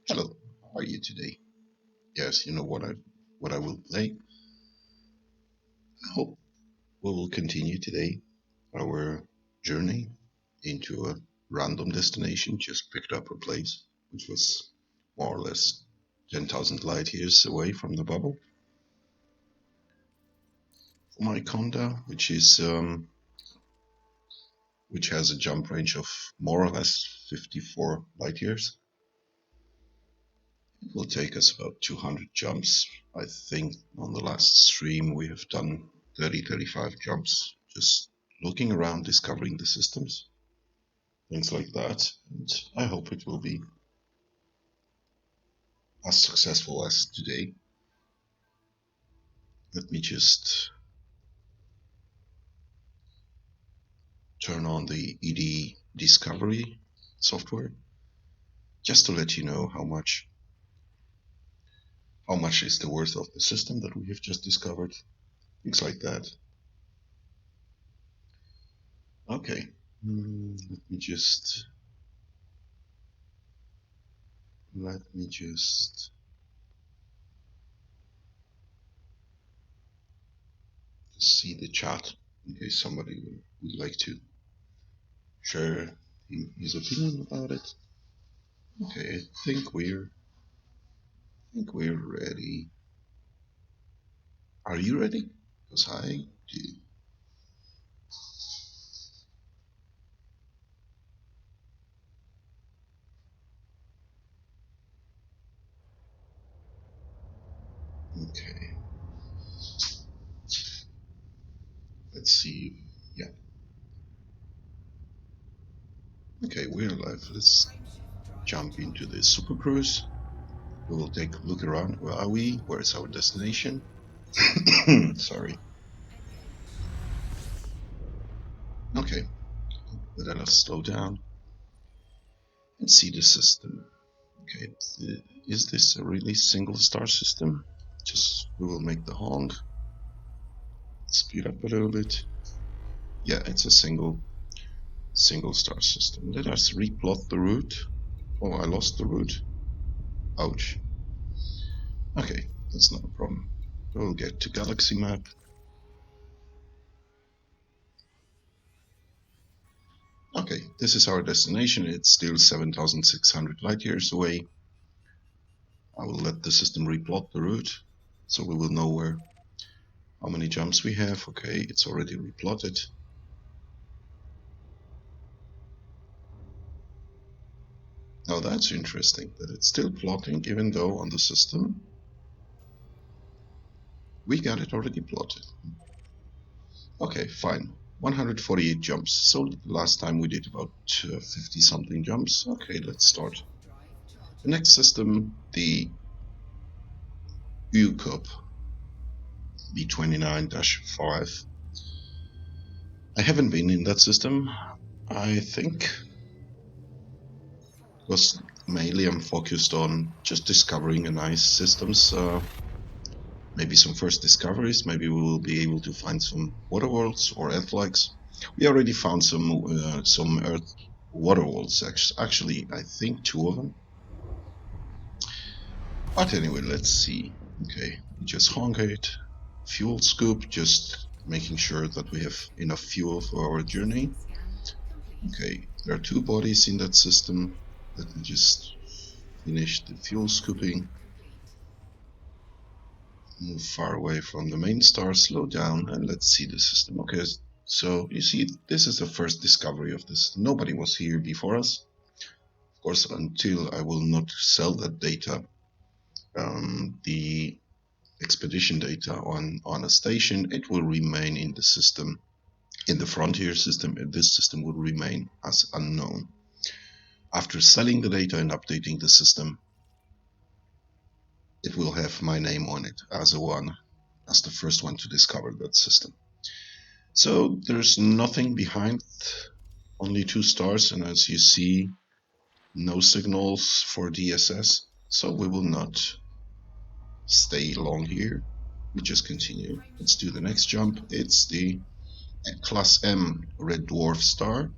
Hello, how are you today? Yes, you know what I will play. I hope we will continue today our journey into a random destination. Just picked up a place which was more or less 10,000 light years away from the bubble. For my conda, which has a jump range of more or less 54 light years. It will take us about 200 jumps. I think on the last stream we have done 35 jumps, just looking around, discovering the systems, things like that. And I hope it will be as successful as today. Let me just turn on the ED discovery software, just to let you know how much is the worth of the system that we have just discovered, things like that. Okay, let me just see the chat in case somebody would like to share his opinion about it. Okay, I think we're ready. Are you ready? Because I do. Okay. Let's see. Yeah. Okay, we're live. Let's jump into the super cruise. We will take a look around. Where are we? Where is our destination? Sorry. Okay. Let us slow down and see the system. Okay. Is this a really single star system? Just we will make the honk. Speed up a little bit. Yeah, it's a single star system. Let us replot the route. Oh, I lost the route. Ouch. Okay, that's not a problem. We'll get to galaxy map. Okay, this is our destination. It's still 7,600 light years away. I will let the system replot the route, so we will know how many jumps we have. Okay, it's already replotted. Now that's interesting that it's still plotting, even though on the system we got it already plotted. Okay, fine. 148 jumps. So last time we did about 50 something jumps. Okay, let's start. The next system, the YlooC, B29-5. I haven't been in that system. I think because mainly I'm focused on just discovering a nice systems. Maybe some first discoveries. Maybe we will be able to find some water worlds or Earth-likes. We already found some Earth water worlds. Actually, I think 2 of them. But anyway, let's see. Okay, just honk it. Fuel scoop, just making sure that we have enough fuel for our journey. Okay, there are 2 bodies in that system. Let me just finish the fuel scooping. Move far away from the main star, slow down, and let's see the system. Okay, so you see, this is the first discovery of this. Nobody was here before us. Of course, until I will not sell that data, the expedition data on a station, it will remain in the system, in the frontier system, and this system will remain as unknown. After selling the data and updating the system, it will have my name on it as the first one to discover that system. So there's nothing behind, only 2 stars, and as you see, no signals for DSS, so we will not stay long here. We just continue. Let's do the next jump. It's the Class M red dwarf star.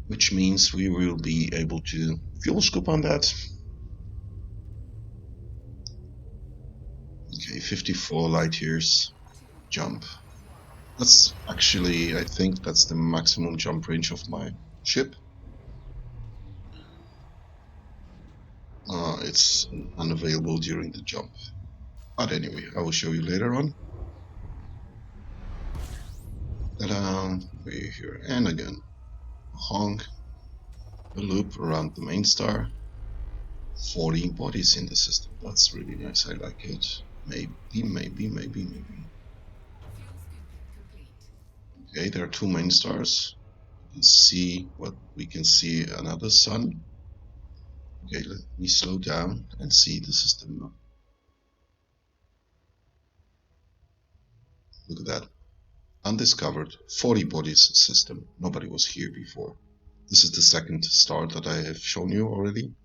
which means we will be able to fuel scoop on that. Okay, 54 light years jump. That's actually, I think that's the maximum jump range of my ship. It's unavailable during the jump. But anyway, I will show you later on. Ta-da! We're here. And again, honk, a loop around the main star. 40 bodies in the system. That's really nice. I like it. Maybe. Okay, there are two main stars. You can see what we can see another sun. Okay, let me slow down and see the system. Look at that. Undiscovered, 40 bodies system. Nobody was here before. This is the second star that I have shown you already.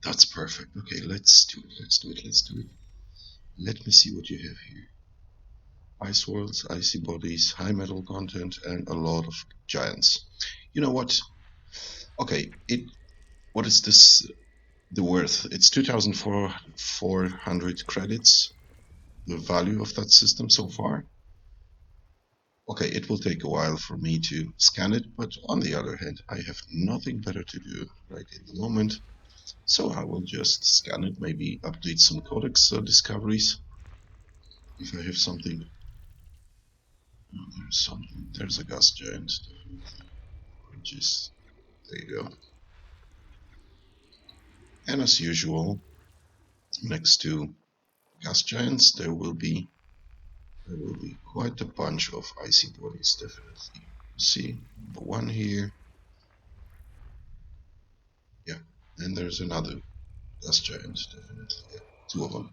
That's perfect. Okay, let's do it. Let me see what you have here. Ice worlds, icy bodies, high metal content, and a lot of giants. You know what? Okay, what is this? The worth? It's 2,400 credits. The value of that system so far. Okay, it will take a while for me to scan it, but on the other hand, I have nothing better to do right in the moment, so I will just scan it, maybe update some codex discoveries if I have something. Oh, there's something. There's a gas giant, definitely. Just there you go. And as usual, next to gas giants, there will be quite a bunch of icy bodies, definitely. See the one here. Yeah, and there's another gas giant, definitely. Yeah, two of them.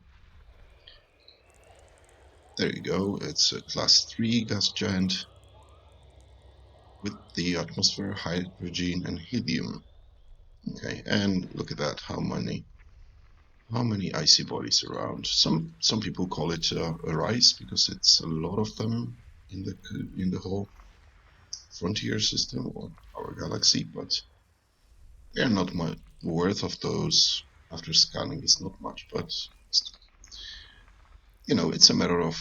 There you go. It's a class 3 gas giant with the atmosphere, hydrogen, and helium. Okay, and look at that. How many icy bodies around? Some people call it a rise because it's a lot of them in the whole frontier system or our galaxy, but they're not much. The worth of those after scanning is not much, but you know, it's a matter of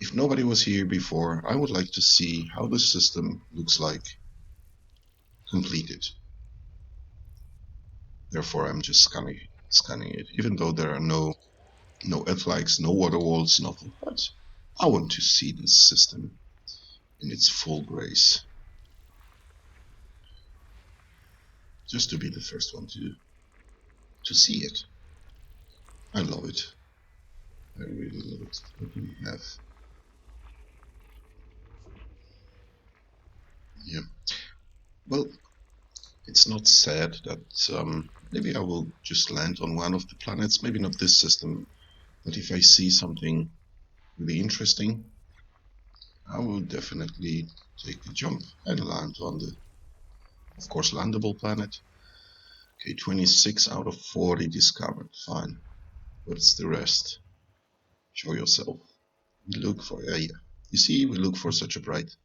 if nobody was here before, I would like to see how the system looks like completed. Therefore, I'm just scanning it, even though there are no F-likes, no water walls, nothing. But I want to see this system in its full grace, just to be the first one to see it. I love it. I really love it. What do we have? Yeah. Well, it's not sad that maybe I will just land on one of the planets. Maybe not this system, but if I see something really interesting, I will definitely take the jump and land on the, of course, landable planet. Okay, 26 out of 40 discovered. Fine. What's the rest? Show yourself. We look for, yeah. You see, we look for such a bright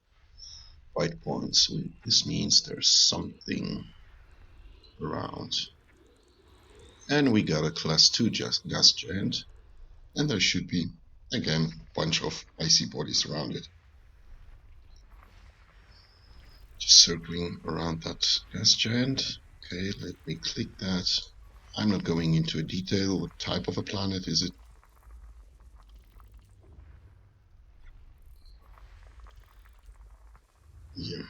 white point. So this means there's something around. And we got a class 2 gas giant. And there should be, again, a bunch of icy bodies around it. Just circling around that gas giant. Okay, let me click that. I'm not going into a detail. What type of a planet is it? Yeah.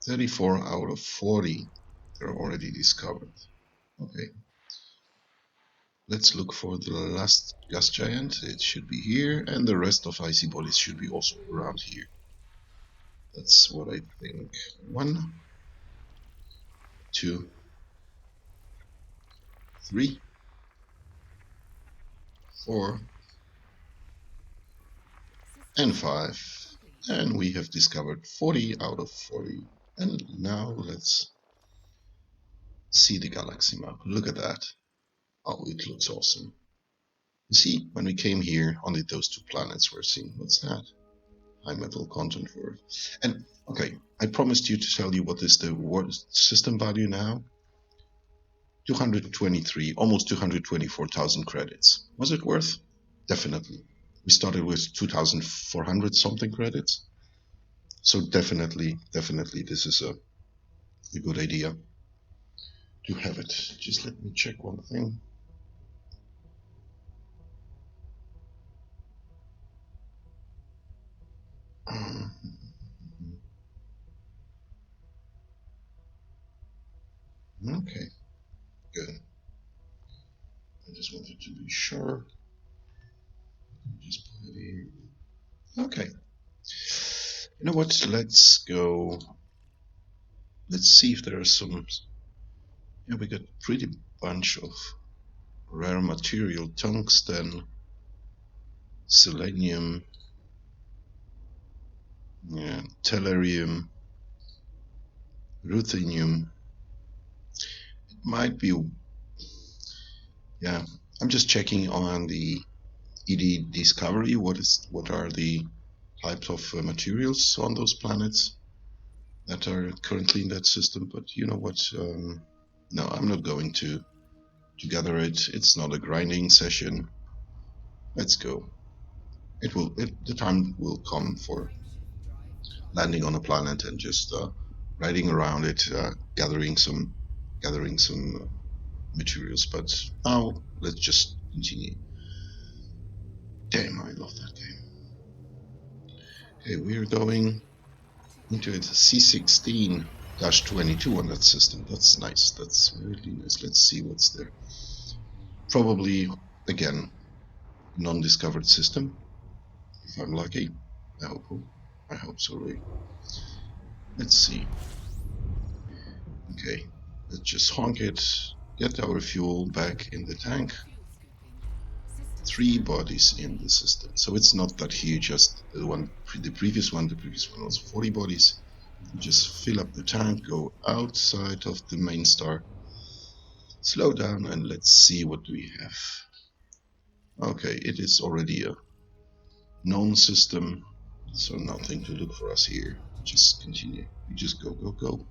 34 out of 40 they're already discovered. Okay. Let's look for the last gas giant. It should be here, and the rest of icy bodies should be also around here. That's what I think. 1, 2, 3, 4, and 5. And we have discovered 40 out of 40. And now let's see the galaxy map. Look at that. Oh, it looks awesome. You see, when we came here, only those two planets were seen. What's that? high metal content for it. And okay, I promised you to tell you what is the system value now. 223, almost 224,000 credits. Was it worth? Definitely. We started with 2,400 something credits. So definitely, this is a good idea to have it. Just let me check one thing. Okay, good. I just wanted to be sure. Just put it here. Okay. You know what? Let's go. Let's see if there are some. Yeah, we got a pretty bunch of rare material: tungsten, selenium, yeah, tellurium, ruthenium. It might be. Yeah, I'm just checking on the ED Discovery. What are the types of materials on those planets that are currently in that system? But you know what? No, I'm not going to gather it. It's not a grinding session. Let's go. The time will come for landing on a planet and just riding around it, gathering some materials. But now let's just continue. Damn, I love that game. Okay, we're going into it. C16-22 on that system. That's nice. That's really nice. Let's see what's there. Probably again non-discovered system. If I'm lucky, I hope so. Really. Let's see. Okay, let's just honk it. Get our fuel back in the tank. 3 bodies in the system, so it's not that huge. Just the previous one was 40 bodies. Just fill up the tank, go outside of the main star, slow down, and let's see what we have. Okay, it is already a known system, so nothing to look for us here. Just continue. We just go, go, go.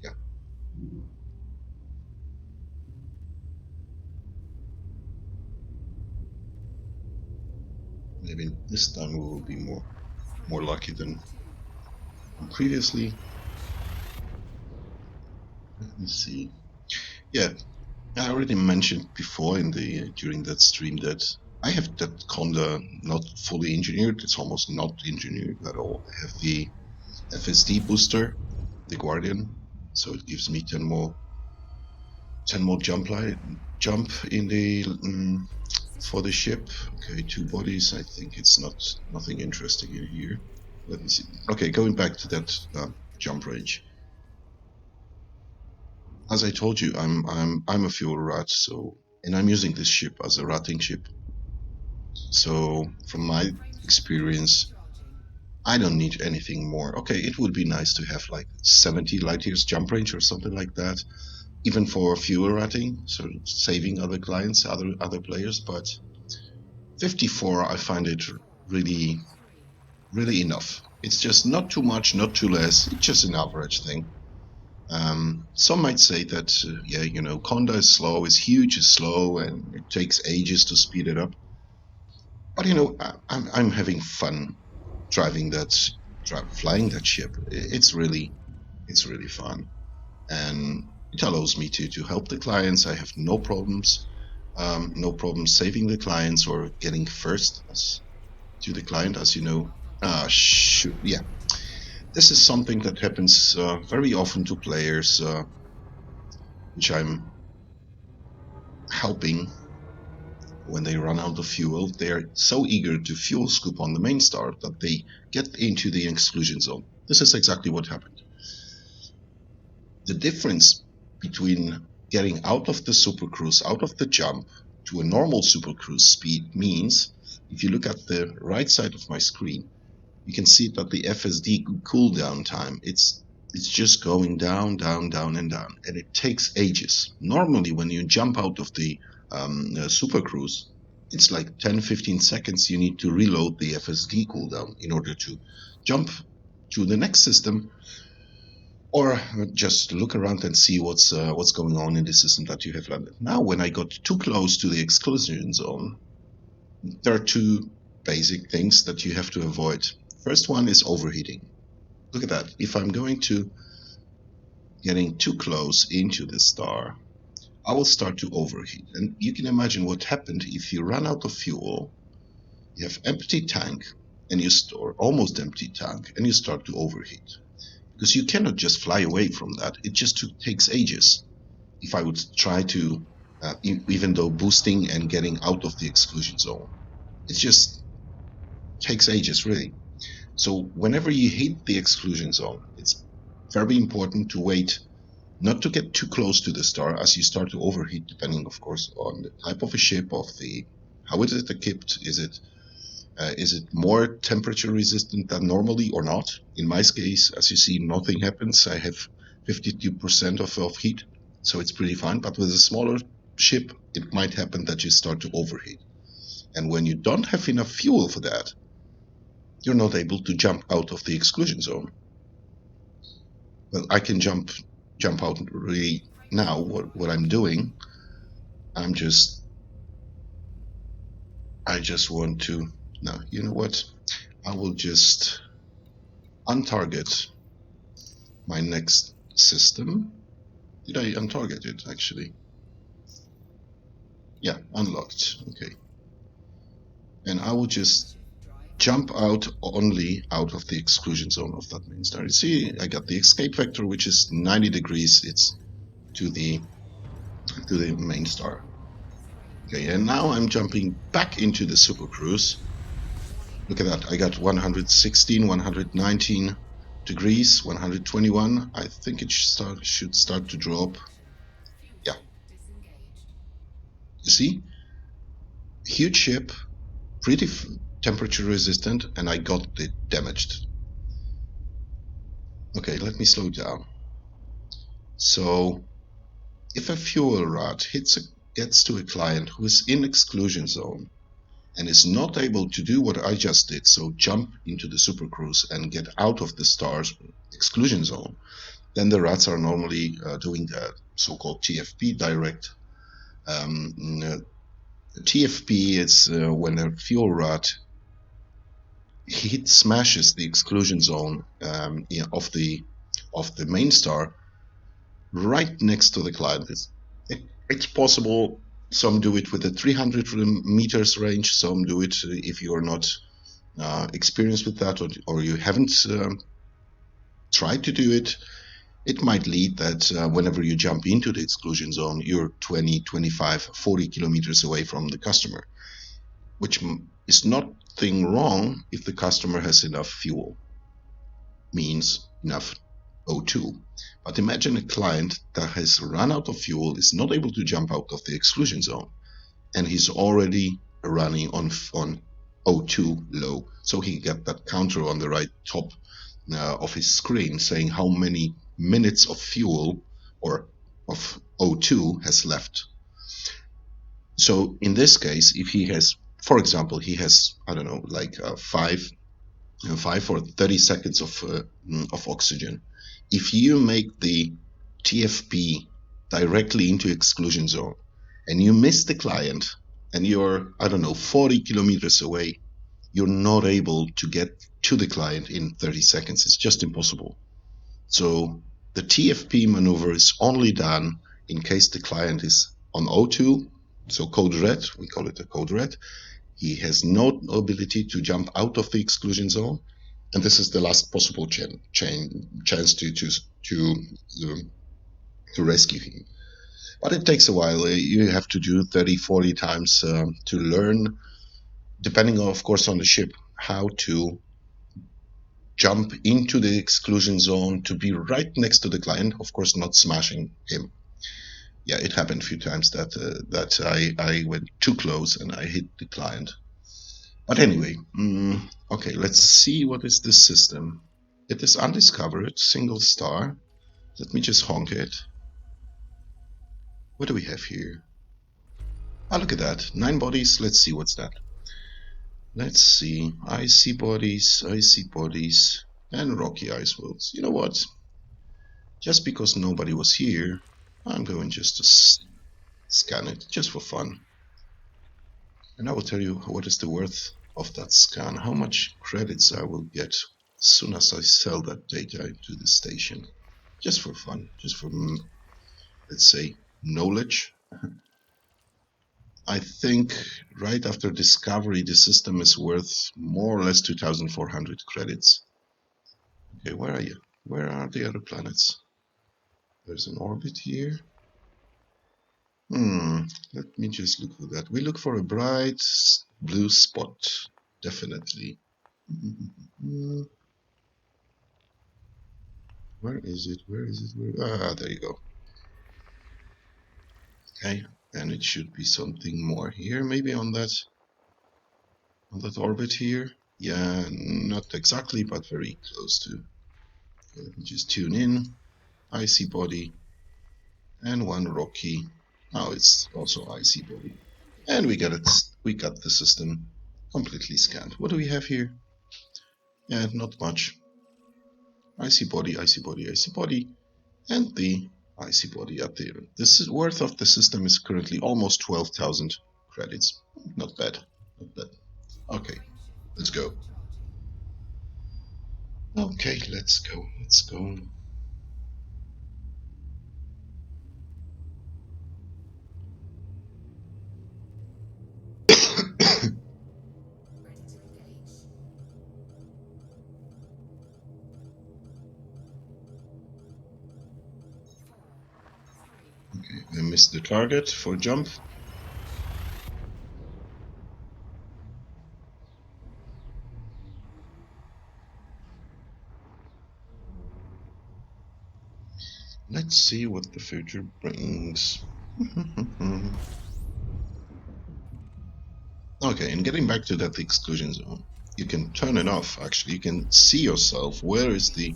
Yeah. Maybe this time we will be more lucky than previously. Let me see. Yeah, I already mentioned before during that stream that I have that Conda not fully engineered. It's almost not engineered at all. I have the Fsd booster, the Guardian, so it gives me 10 more jump in the for the ship. Okay, 2 bodies. I think it's nothing interesting in here. Let me see. Okay, going back to that jump range. As I told you, I'm a fuel rat, so, and I'm using this ship as a ratting ship. So from my experience, I don't need anything more. Okay, it would be nice to have like 70 light years jump range or something like that, even for fuel ratting, so saving other clients, other players. But 54, I find it really enough. It's just not too much, not too less. It's just an average thing. Some might say that, yeah, you know, Conda is slow, is huge, is slow, and it takes ages to speed it up. But you know, I'm having fun flying that ship. It's really fun, and it allows me to help the clients. I have no problems, saving the clients or getting first to the client, as you know. Shoot, yeah. This is something that happens very often to players, which I'm helping when they run out of fuel. They're so eager to fuel scoop on the main star that they get into the exclusion zone. This is exactly what happened. The difference between getting out of the supercruise, out of the jump, to a normal supercruise speed means, if you look at the right side of my screen, you can see that the Fsd cooldown time, it's just going down, down, down, and down, and it takes ages. Normally, when you jump out of the supercruise, it's like 10-15 seconds you need to reload the Fsd cooldown in order to jump to the next system, or just look around and see what's going on in the system that you have landed. Now, when I got too close to the exclusion zone, there are two basic things that you have to avoid. First one is overheating. Look at that. If I'm going to getting too close into the star, I will start to overheat. And you can imagine what happened if you run out of fuel, you have empty tank, and you store almost empty tank, and you start to overheat. Because you cannot just fly away from that. It just takes ages. If I would try to, even though boosting and getting out of the exclusion zone, it just takes ages, really. So whenever you hit the exclusion zone, it's very important to wait, not to get too close to the star as you start to overheat, depending, of course, on the type of a ship, how is it equipped, is it more temperature resistant than normally or not? In my case, as you see, nothing happens. I have 52% of heat, so it's pretty fine. But with a smaller ship, it might happen that you start to overheat. And when you don't have enough fuel for that, you're not able to jump out of the exclusion zone. Well, I can jump out really now. What I'm doing, I just want to, no, you know what? I will just untarget my next system. Did I untarget it, actually? Yeah, unlocked. Okay. And I will just jump out only out of the exclusion zone of that main star. You see, I got the escape vector, which is 90 degrees. It's to the main star. Okay, and now I'm jumping back into the super cruise. Look at that. I got 116, 119 degrees, 121. I think it should start to drop. Yeah. You see? Huge ship, pretty temperature resistant, and I got it damaged. Okay, let me slow down. So, if a fuel rod gets to a client who is in exclusion zone and is not able to do what I just did, so jump into the supercruise and get out of the star's exclusion zone, then the rats are normally doing the so-called TFP direct. TFP is when a fuel rod smashes the exclusion zone of the main star right next to the client. It's possible. Some do it with a 300 meters range. Some do it if you are not experienced with that, or you haven't tried to do it. It might lead that whenever you jump into the exclusion zone, you're 20, 25, 40 kilometers away from the customer, which is nothing wrong if the customer has enough fuel, means enough O2. But imagine a client that has run out of fuel, is not able to jump out of the exclusion zone, and he's already running on O2 low. So he got that counter on the right top of his screen saying how many minutes of fuel or of O2 has left. So in this case, if he has, for example, he has, I don't know, like 5 or 30 seconds of oxygen. If you make the TFP directly into exclusion zone and you miss the client and you're, I don't know, 40 kilometers away, you're not able to get to the client in 30 seconds. It's just impossible. So the TFP maneuver is only done in case the client is on O2, so code red, we call it a code red. He has no ability to jump out of the exclusion zone, and this is the last possible chance to rescue him. But it takes a while. You have to do 30, 40 times to learn, depending, of course, on the ship, how to jump into the exclusion zone to be right next to the client, of course, not smashing him. Yeah, it happened a few times that I went too close and I hit the client. But anyway, okay, let's see what is this system. It is undiscovered, single star. Let me just honk it. What do we have here? Ah, look at that. 9 bodies. Let's see what's that. Let's see. Icy bodies, and rocky ice worlds. You know what? Just because nobody was here, I'm going just to scan it, just for fun. And I will tell you what is the worth of that scan, how much credits I will get as soon as I sell that data to the station. Just for fun, just for, let's say, knowledge. I think right after discovery, the system is worth more or less 2,400 credits. Okay, where are you? Where are the other planets? There's an orbit here. Let me just look for that. We look for a bright blue spot, definitely. Where is it? Where is it? Ah, there you go. Okay, and it should be something more here, maybe on that orbit here. Yeah, not exactly, but very close to. Okay, let me just tune in. Icy body, and one rocky. Now it's also icy body, and we got it. We got the system completely scanned. What do we have here? Yeah, not much. Icy body, icy body, icy body, and the icy body up there. This worth of the system is currently almost 12,000 credits. Not bad, not bad. Okay, let's go. Okay, let's go, let's go. Okay, I missed the target for jump. Let's see what the future brings. Okay, and getting back to that exclusion zone, you can turn it off. Actually, you can see yourself. Where is the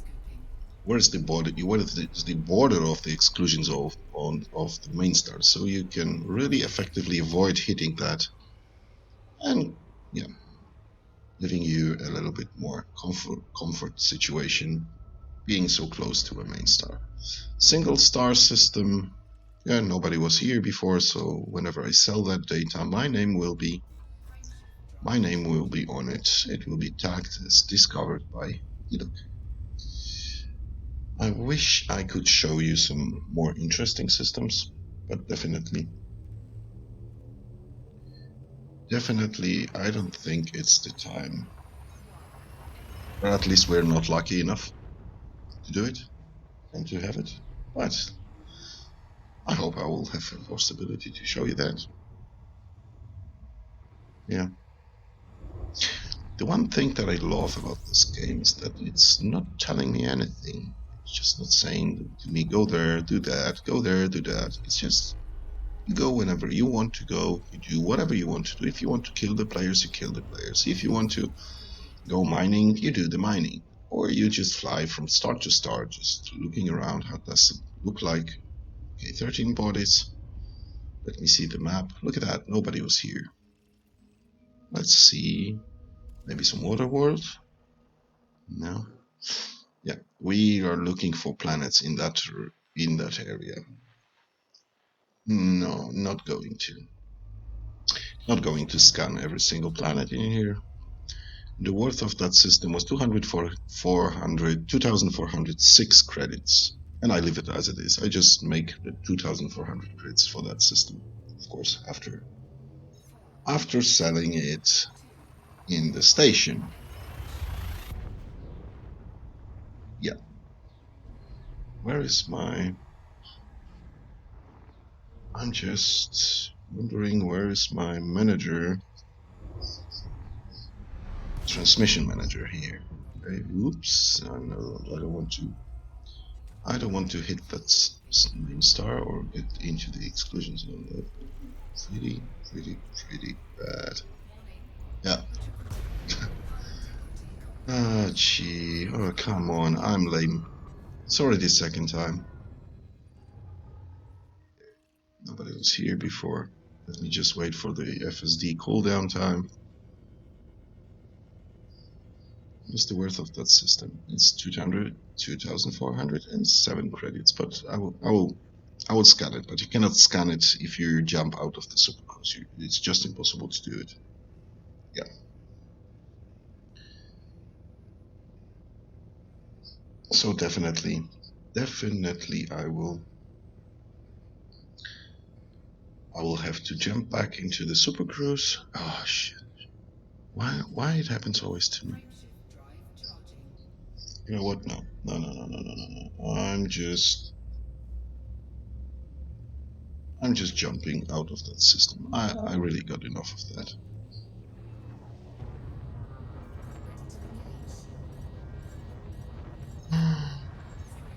border? Where is the border of the exclusion zone of the main star? So you can really effectively avoid hitting that, and yeah, giving you a little bit more comfort situation, being so close to a main star. Single star system. Yeah, nobody was here before, so whenever I sell that data, my name will be on it. It will be tagged as discovered by YlooC. I wish I could show you some more interesting systems, but definitely, I don't think it's the time. Or at least we're not lucky enough to do it and to have it. But I hope I will have a possibility to show you that. Yeah. The one thing that I love about this game is that it's not telling me anything. It's just not saying to me, go there, do that, go there, do that. It's just, you go whenever you want to go, you do whatever you want to do. If you want to kill the players, you kill the players. If you want to go mining, you do the mining. Or you just fly from start to start, just looking around, how does it look like. Okay, 13 bodies. Let me see the map. Look at that, nobody was here. Let's see, maybe some water world? No. Yeah, we are looking for planets in that area. No, not going to. Not going to scan every single planet in here. The worth of that system was 2,406 credits. And I leave it as it is. I just make the 2,400 credits for that system. Of course, after selling it in the station. Yeah. Where is my... I'm just wondering, where is my manager? Transmission manager here. Okay, oops, I don't want to hit that main star or get into the exclusion zone. That's pretty bad. Yeah. Ah, gee. Oh, come on. I'm lame. It's already the second time. Nobody was here before. Let me just wait for the Fsd cooldown time. What's the worth of that system? It's 2,407 credits, but I will scan it, but you cannot scan it if you jump out of the supercross. It's just impossible to do it. Yeah. So definitely I will have to jump back into the supercruise. Oh shit. Why it happens always to me? You know what? No. I'm just jumping out of that system. I really got enough of that.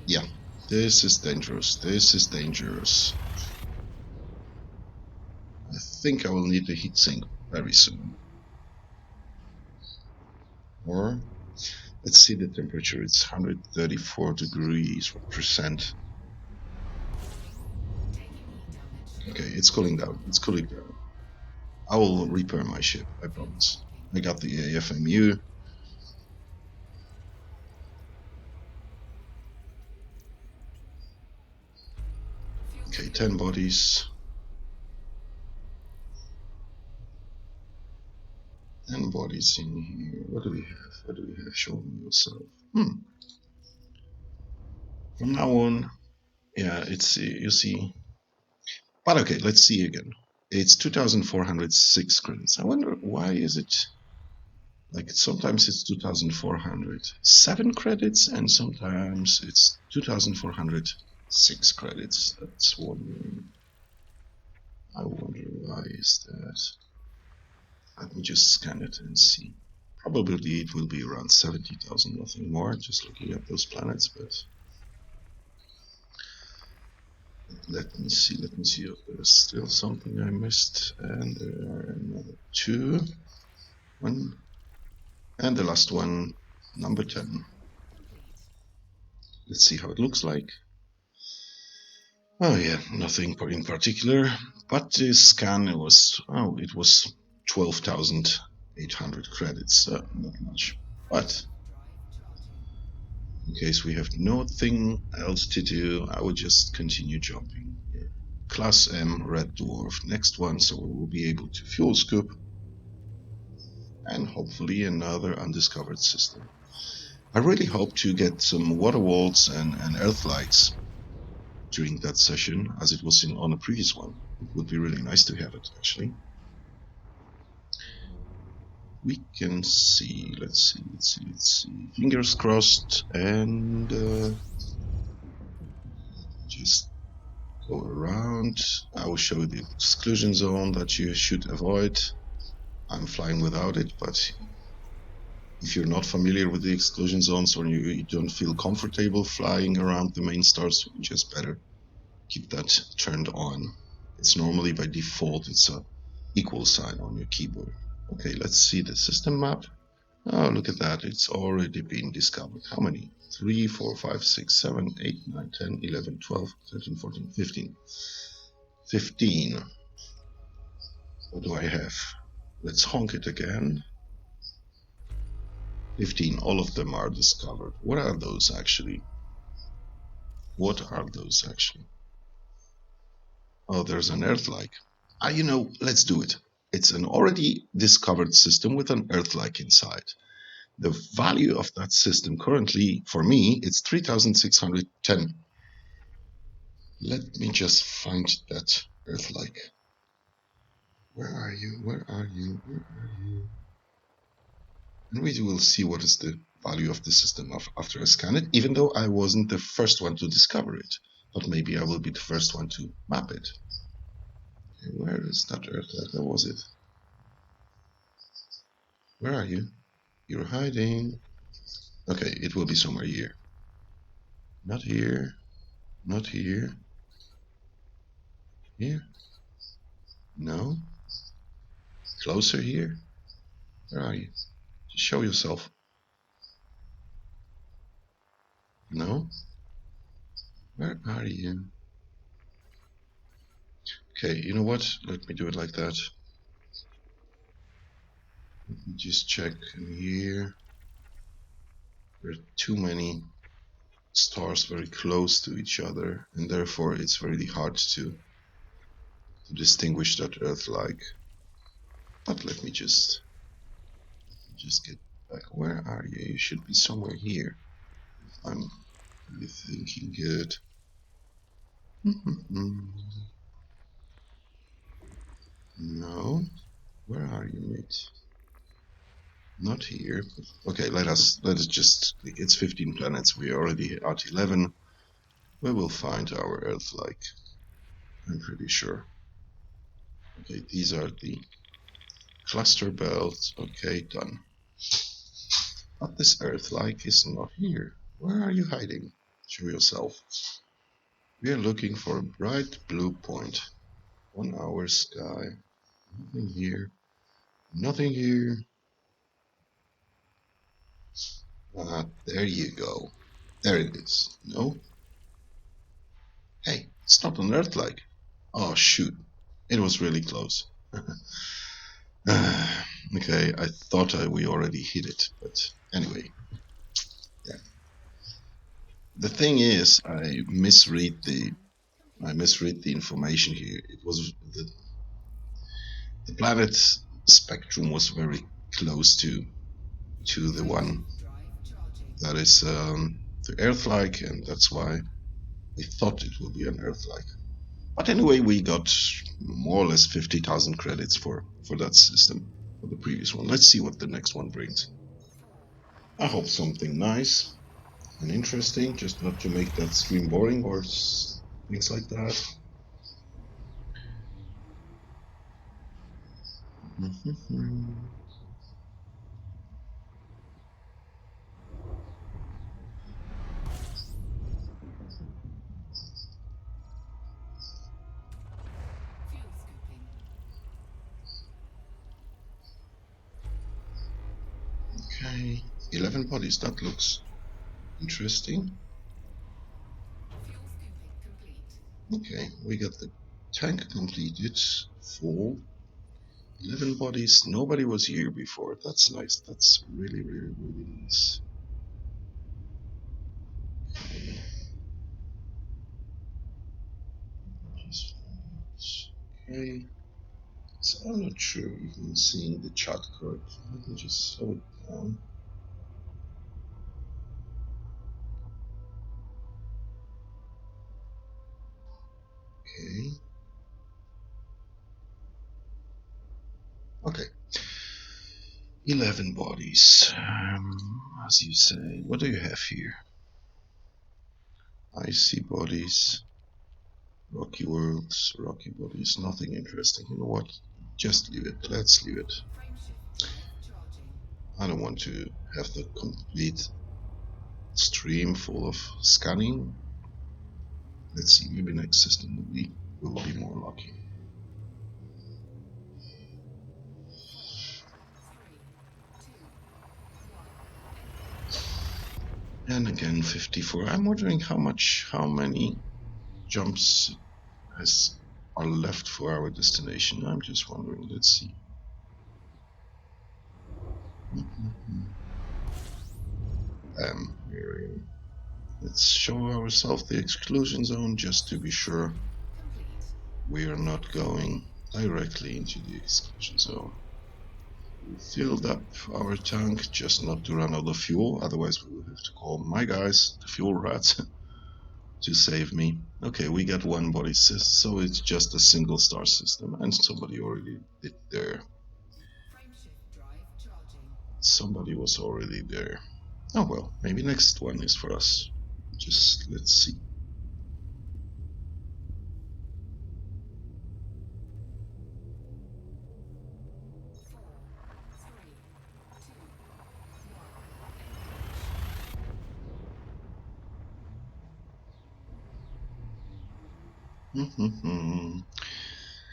Yeah, this is dangerous. This is dangerous. I think I will need a heatsink very soon. Or let's see the temperature. It's 134 degrees percent. Okay, it's cooling down. It's cooling down. I will repair my ship, I promise. I got the AFMU. Okay, 10 bodies. 10 bodies in here. What do we have? What do we have? Show me yourself. From now on, yeah, it's, you see. But okay, let's see again. It's 2,406 credits. I wonder why is it like sometimes it's 2,407 credits and sometimes it's 2,406 credits. That's wondering. I wonder why is that. Let me just scan it and see. Probably it will be around 70,000, nothing more, just looking at those planets, but let me see if there's still something I missed. And there are another 2. 1. And the last one, number 10. Let's see how it looks like. Oh yeah, nothing in particular, but the scan it was 12,800 credits, not much. But in case we have nothing else to do, I will just continue jumping. Yeah. Class M Red Dwarf, next one, so we will be able to fuel scoop and hopefully another undiscovered system. I really hope to get some water walls and earth lights during that session, as it was on a previous one. It would be really nice to have it, actually. We can see, let's see. Fingers crossed, and just go around. I will show you the exclusion zone that you should avoid. I'm flying without it, but if you're not familiar with the exclusion zones or you don't feel comfortable flying around the main stars, you just better keep that turned on. It's normally by default, it's a equal sign on your keyboard. Okay, let's see the system map. Oh, look at that, it's already been discovered. How many? 3, 4, 5, 6, 7, 8, 9, 10, 11, 12, 13, 14, 15. 15. What do I have? Let's honk it again. 15, all of them are discovered. What are those actually? What are those actually? Oh, there's an Earth-like. Let's do it. It's an already discovered system with an Earth-like inside. The value of that system currently, for me, it's 3,610. Let me just find that Earth-like. Where are you? Where are you? Where are you? And we will see what is the value of the system after I scan it, even though I wasn't the first one to discover it. But maybe I will be the first one to map it. Okay, where is that Earth-like? Where was it? Where are you? You're hiding. Okay, it will be somewhere here. Not here. Not here. Here? No. Closer here? Where are you? Just show yourself. No? Where are you? Okay, you know what? Let me do it like that. Let me just check in here. There are too many stars very close to each other, and therefore it's really hard to distinguish that Earth-like. But let me just get back. Where are you? You should be somewhere here. I'm really thinking good. No. Where are you, mate? Not here. Okay, let us just. It's 15 planets. We are already at 11. We will find our Earth-like. I'm pretty sure. Okay, these are the cluster belts. Okay, done. But this Earth-like is not here. Where are you hiding? Show yourself. We are looking for a bright blue point. 1 hour sky. Nothing here. Nothing here. Ah, there you go. There it is. No? Hey, it's not an Earth-like. Oh, shoot. It was really close. Okay, I thought we already hit it, but anyway. Yeah. The thing is, I misread the information here. It was the planet spectrum was very close to the one that is the Earth-like, and that's why we thought it would be an Earth-like. But anyway, we got more or less 50,000 credits for that system, for the previous one. Let's see what the next one brings. I hope something nice and interesting, just not to make that stream boring or things like that. Okay, 11 bodies, that looks interesting. Okay, we got the tank completed, full. 11 bodies, nobody was here before. That's nice, that's really, really, really nice. Okay, so I'm not sure if I'm seeing the chat correctly. Let me just slow it down. Okay. Okay. 11 bodies. As you say, what do you have here? Icy bodies, rocky worlds, rocky bodies, nothing interesting. You know what? Just leave it. Let's leave it. I don't want to have the complete stream full of scanning. Let's see, maybe next system we will be more lucky. And again 54. I'm wondering how many jumps are left for our destination. I'm just wondering. Let's see. We're in. Let's show ourselves the exclusion zone just to be sure we are not going directly into the exclusion zone. We filled up our tank just not to run out of fuel, otherwise we would have to call my guys, the fuel rats, to save me. Okay, we got one body system, so it's just a single star system, and somebody already did there. Somebody was already there. Oh well, maybe next one is for us. Just let's see.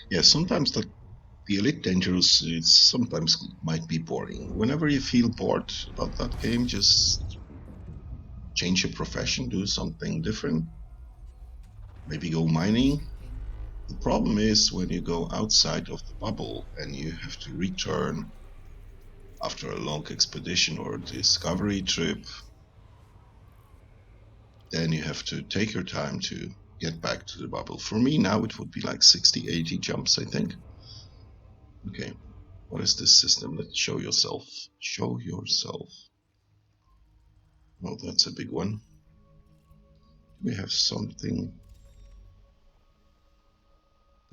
Yeah, sometimes the Elite Dangerous sometimes might be boring. Whenever you feel bored about that game, just change your profession, do something different. Maybe go mining. The problem is when you go outside of the bubble and you have to return after a long expedition or discovery trip, then you have to take your time to get back to the bubble. For me now it would be like 60-80 jumps, I think. Okay, what is this system? Let's show yourself. Show yourself. Oh, that's a big one. We have something.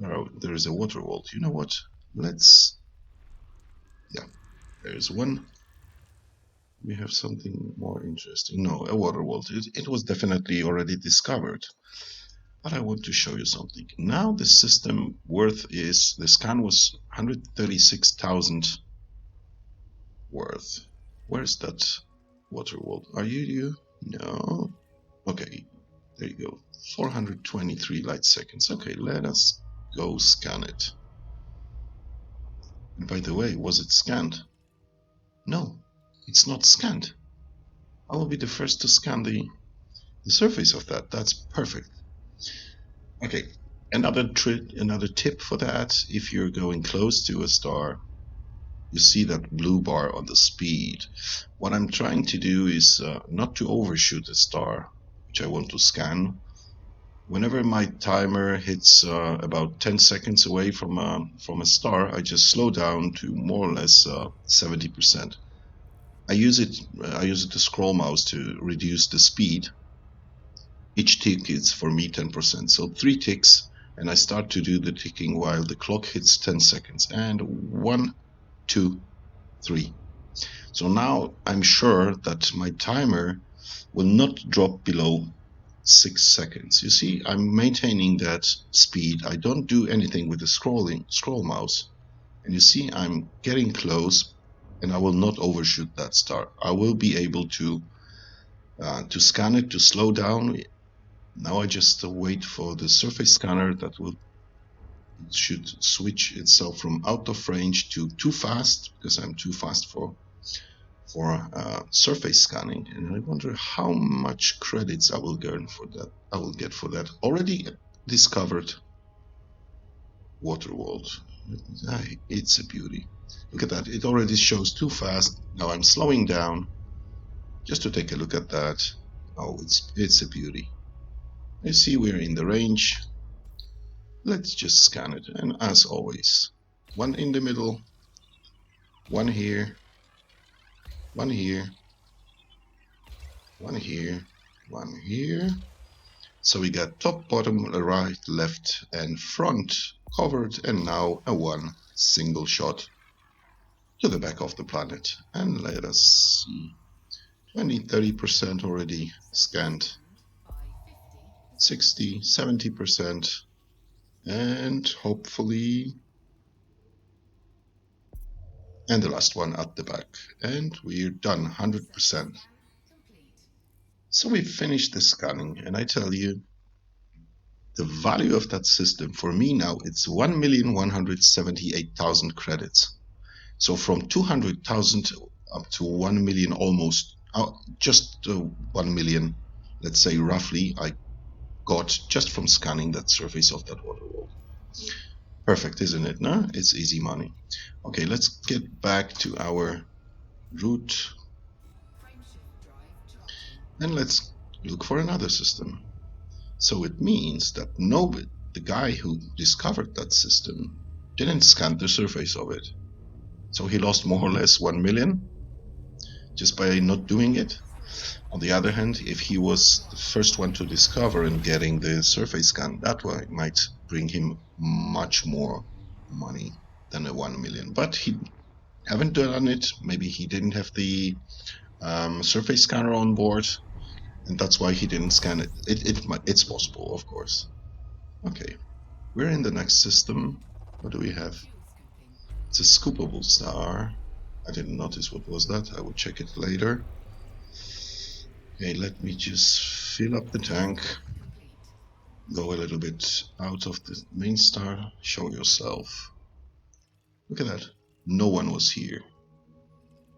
Oh, there is a water vault. You know what? Let's... Yeah, there is one. We have something more interesting. No, a water vault. It was definitely already discovered. But I want to show you something. Now the system worth is... The scan was 136,000 worth. Where's that water vault? Are you? No. Okay, there you go. 423 light seconds. Okay, let us go scan it. And by the way, was it scanned? No, it's not scanned. I will be the first to scan the surface of that. That's perfect. Okay, another tip for that, if you're going close to a star, you see that blue bar on the speed. What I'm trying to do is not to overshoot a star, which I want to scan. Whenever my timer hits about 10 seconds away from a star, I just slow down to more or less 70%. I use the scroll mouse to reduce the speed. Each tick is for me 10%, so 3 ticks, and I start to do the ticking while the clock hits 10 seconds. And 1, 2, 3. So now I'm sure that my timer will not drop below 6 seconds. You see, I'm maintaining that speed. I don't do anything with the scroll mouse. And you see, I'm getting close, and I will not overshoot that star. I will be able to scan it, to slow down. Now I just wait for the surface scanner that should switch itself from out of range to too fast, because I'm too fast for surface scanning, and I wonder how much credits I will get for that. Already discovered water vault. It's a beauty. Look at that. It already shows too fast. Now I'm slowing down just to take a look at that. Oh, it's a beauty. You see, we're in the range. Let's just scan it, and as always, one in the middle, one here, one here, one here, one here. So we got top, bottom, right, left, and front covered, and now a one single shot to the back of the planet. And let us see, 20-30% already scanned, 60, 70%, and hopefully, and the last one at the back, and we're done, 100%. So we finished the scanning, and I tell you, the value of that system for me now, it's 1,178,000 credits. So from 200,000 up to 1 million, almost, just 1 million, let's say roughly, I got just from scanning that surface of that water world. Perfect, isn't it? No, it's easy money. Okay, let's get back to our route and let's look for another system. So it means that the guy who discovered that system didn't scan the surface of it. So he lost more or less 1 million just by not doing it. On the other hand, if he was the first one to discover and getting the surface scan, that might bring him much more money than the 1 million. But he haven't done it. Maybe he didn't have the surface scanner on board, and that's why he didn't scan it. It's possible, of course. Okay, we're in the next system. What do we have? It's a scoopable star. I didn't notice what was that. I will check it later. Okay, let me just fill up the tank. Go a little bit out of the main star. Show yourself. Look at that. No one was here.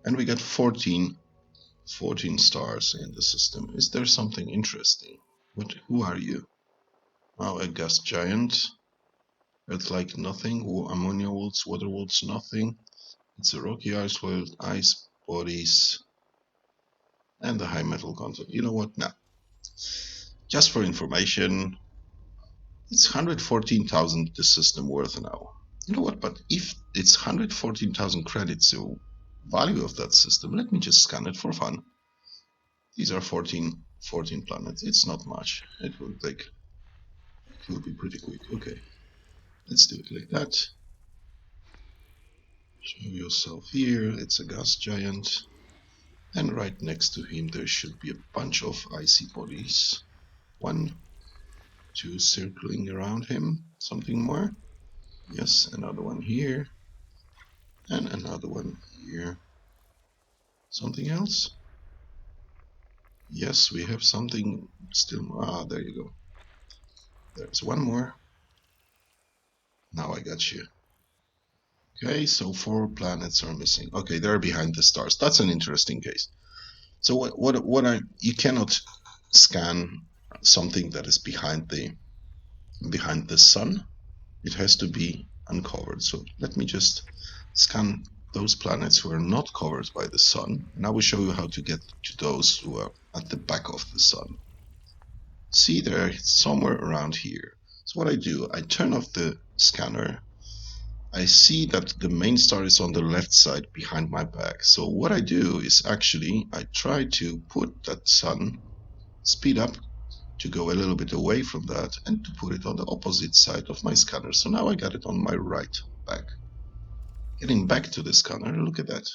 And we got 14 stars in the system. Is there something interesting? Who are you? Oh, a gas giant. Earth-like nothing, ammonia worlds, water worlds, nothing. It's a rocky ice world, ice bodies, and the high metal content. You know what? Now, just for information, it's 114,000 the system worth now. You know what? But if it's 114,000 credits, the value of that system, let me just scan it for fun. These are 14 planets. It's not much. It will be pretty quick. Okay, let's do it like that. Show yourself here. It's a gas giant. And right next to him there should be a bunch of icy bodies. 1, 2 circling around him. Something more? Yes, another one here. And another one here. Something else? Yes, we have something still. Ah, there you go. There's one more. Now I got you. Okay, so 4 planets are missing. Okay, they're behind the stars. That's an interesting case. So you cannot scan something that is behind the sun. It has to be uncovered. So let me just scan those planets who are not covered by the sun, and I will show you how to get to those who are at the back of the sun. See, they're somewhere around here. So what I do, I turn off the scanner. I see that the main star is on the left side behind my back. So what I do is actually I try to put that sun, speed up to go a little bit away from that, and to put it on the opposite side of my scanner. So now I got it on my right back. Getting back to the scanner, look at that.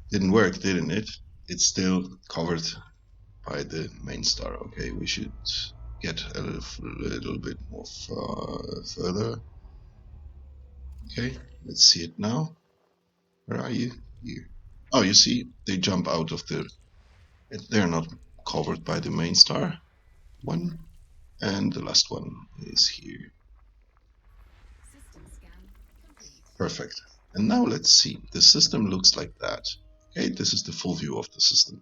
Didn't work, didn't it? It's still covered by the main star. Okay, we should get a little bit more further. Okay, let's see it now. Where are you? Here. Oh, you see, they jump out of they're not covered by the main star. One, and the last one is here. Perfect. And now let's see. The system looks like that. Okay, this is the full view of the system.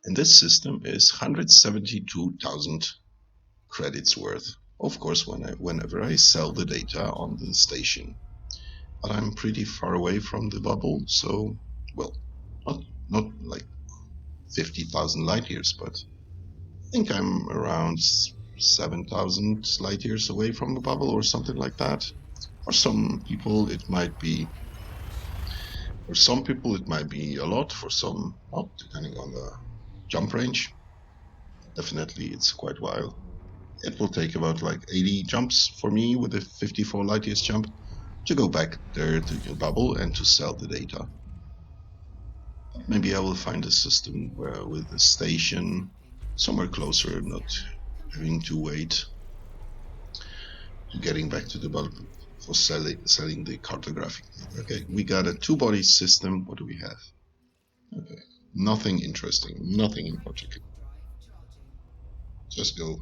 And this system is 172,000 credits worth. Of course, whenever I sell the data on the station. But I'm pretty far away from the bubble, so, well, not like 50,000 light years, but I think I'm around 7,000 light years away from the bubble or something like that. For some people it might be a lot, for some not, depending on the jump range. Definitely it's quite a while. It will take about like 80 jumps for me with a 54 light years jump to go back there to the bubble and to sell the data. Maybe I will find a system with a station somewhere closer, not having to wait to getting back to the bulb for selling the cartographic data. Okay, we got a 2-body system. What do we have? Okay, nothing interesting, nothing in particular. Just go.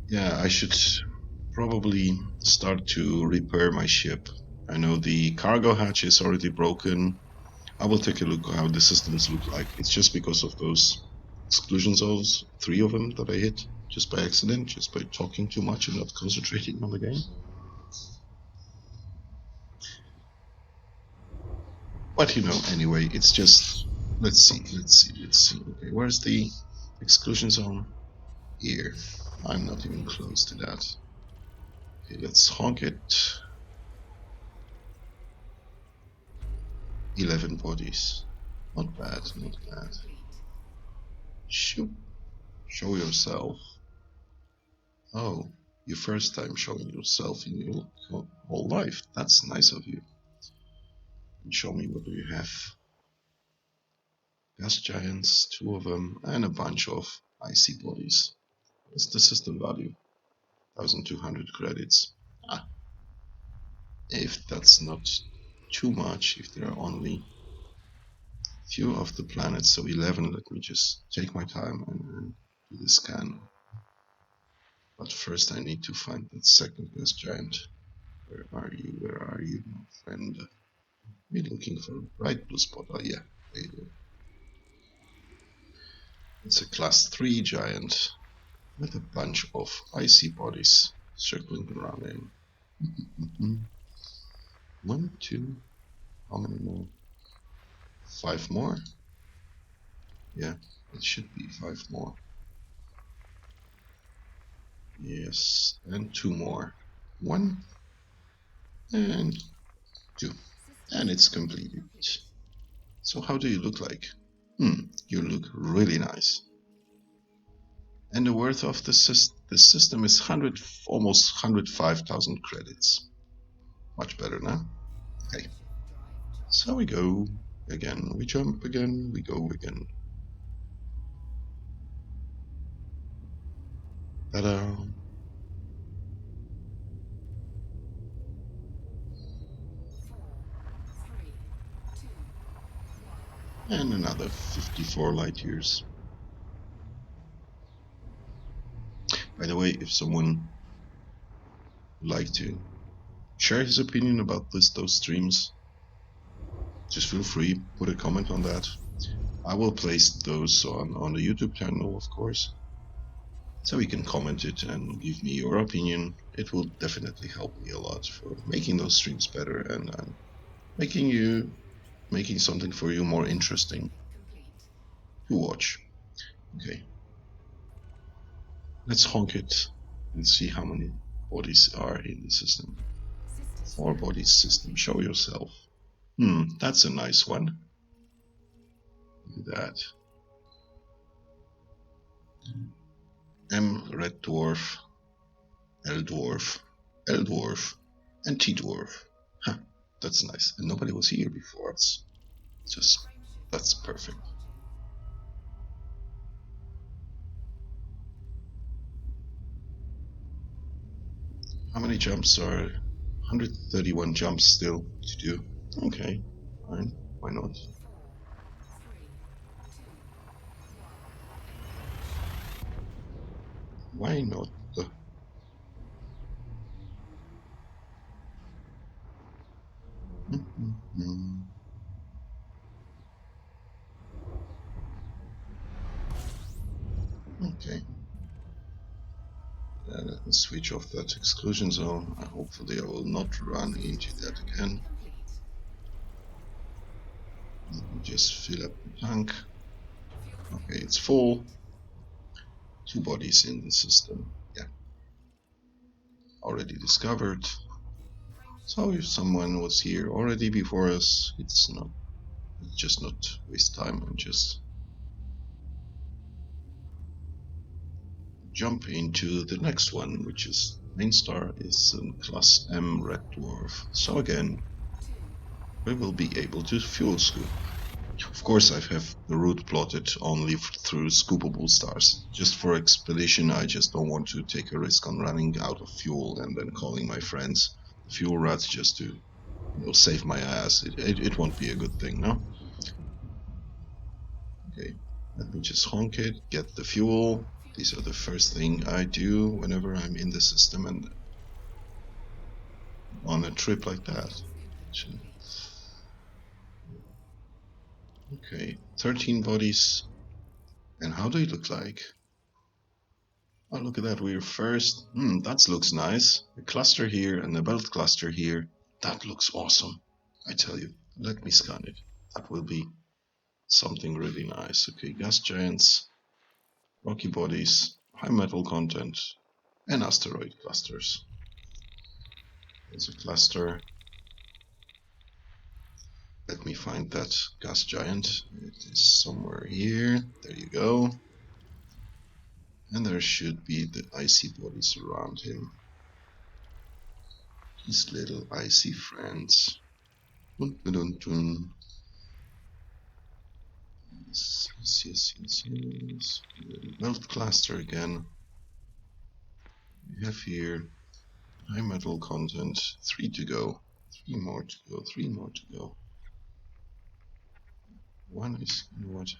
Yeah, I should probably start to repair my ship. I know the cargo hatch is already broken. I will take a look how the systems look like. It's just because of those exclusion zones, 3 of them that I hit just by accident, just by talking too much and not concentrating on the game. But you know, anyway, it's just, let's see. Okay, where's the exclusion zone? Here. I'm not even close to that. Okay, let's honk it. 11 bodies. Not bad, not bad. Shoot. Show yourself. Oh, your first time showing yourself in your whole life. That's nice of you. And show me what do you have. Gas giants, 2 of them, and a bunch of icy bodies. What's the system value? 1,200 credits. Ah, if that's not too much, if there are only few of the planets, so 11, let me just take my time and do the scan. But first I need to find that second gas giant. Where are you, my friend? We're looking for a bright blue spot. Oh yeah, there you go. It's a class 3 giant with a bunch of icy bodies circling around him. One, two, how many more? 5 more? Yeah, it should be 5 more. Yes, and 2 more. 1 and 2. And it's completed. So how do you look like? You look really nice. And the worth of the system is almost 105,000 credits. Much better now. Okay. So we go again, we jump again, we go again. Ta-da! And another 54 light years. By the way, if someone would like to share his opinion about those streams, just feel free, put a comment on that. I will place those on the YouTube channel, of course, so you can comment it and give me your opinion. It will definitely help me a lot for making those streams better and making something for you more interesting to watch. Okay, let's honk it and see how many bodies are in the system. 4 bodies system, show yourself. That's a nice one. Look at that. M, red dwarf, L dwarf, L dwarf, and T dwarf. Huh, that's nice. And nobody was here before. That's perfect. How many jumps are 131 jumps still to do? Okay, fine. Why not? Why not? Okay. Let me switch off that exclusion zone. Hopefully I will not run into that again. Let me just fill up the tank. Okay, it's full. 2 bodies in the system. Yeah. Already discovered. So if someone was here already before us, it's just not waste time and just jump into the next one, which is main star is class M red dwarf. So again, we will be able to fuel scoop. Of course, I have the route plotted only through scoopable stars. Just for expedition, I just don't want to take a risk on running out of fuel and then calling my friends fuel rats just to save my ass. It won't be a good thing, no? Okay, let me just honk it, get the fuel. These are the first thing I do whenever I'm in the system and on a trip like that. Okay, 13 bodies. And how do they look like? Oh, look at that, we're first. That looks nice. A cluster here and a belt cluster here. That looks awesome. I tell you, let me scan it. That will be something really nice. Okay, gas giants, rocky bodies, high metal content, and asteroid clusters. There's a cluster. Let me find that gas giant. It is somewhere here. There you go. And there should be the icy bodies around him. His little icy friends. Dun, dun, dun, dun. Yes. Melt cluster again. We have here high metal content. 3 to go. 3 more to go. 3 more to go. One is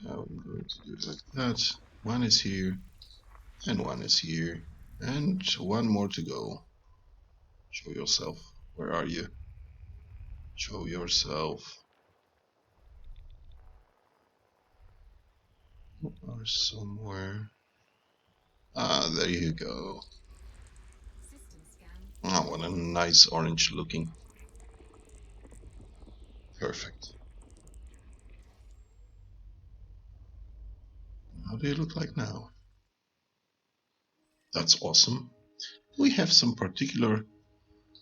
how I'm going to do it like that. One is here, and one is here, and 1 more to go. Show yourself. Where are you? Show yourself. are somewhere. Ah, there you go. Oh, what a nice orange looking. Perfect. How do you look like now? That's awesome. We have some particular.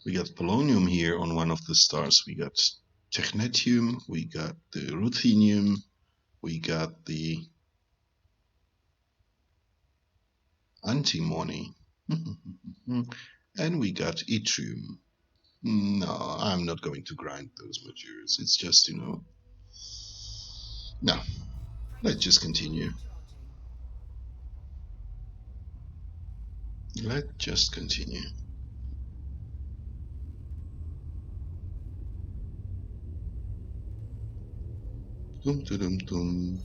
We got polonium here on one of the stars. We got technetium. We got the ruthenium. We got the antimony. And we got yttrium. No, I'm not going to grind those materials. It's just, no. Let's just continue. Let's just continue. Dum dum dum.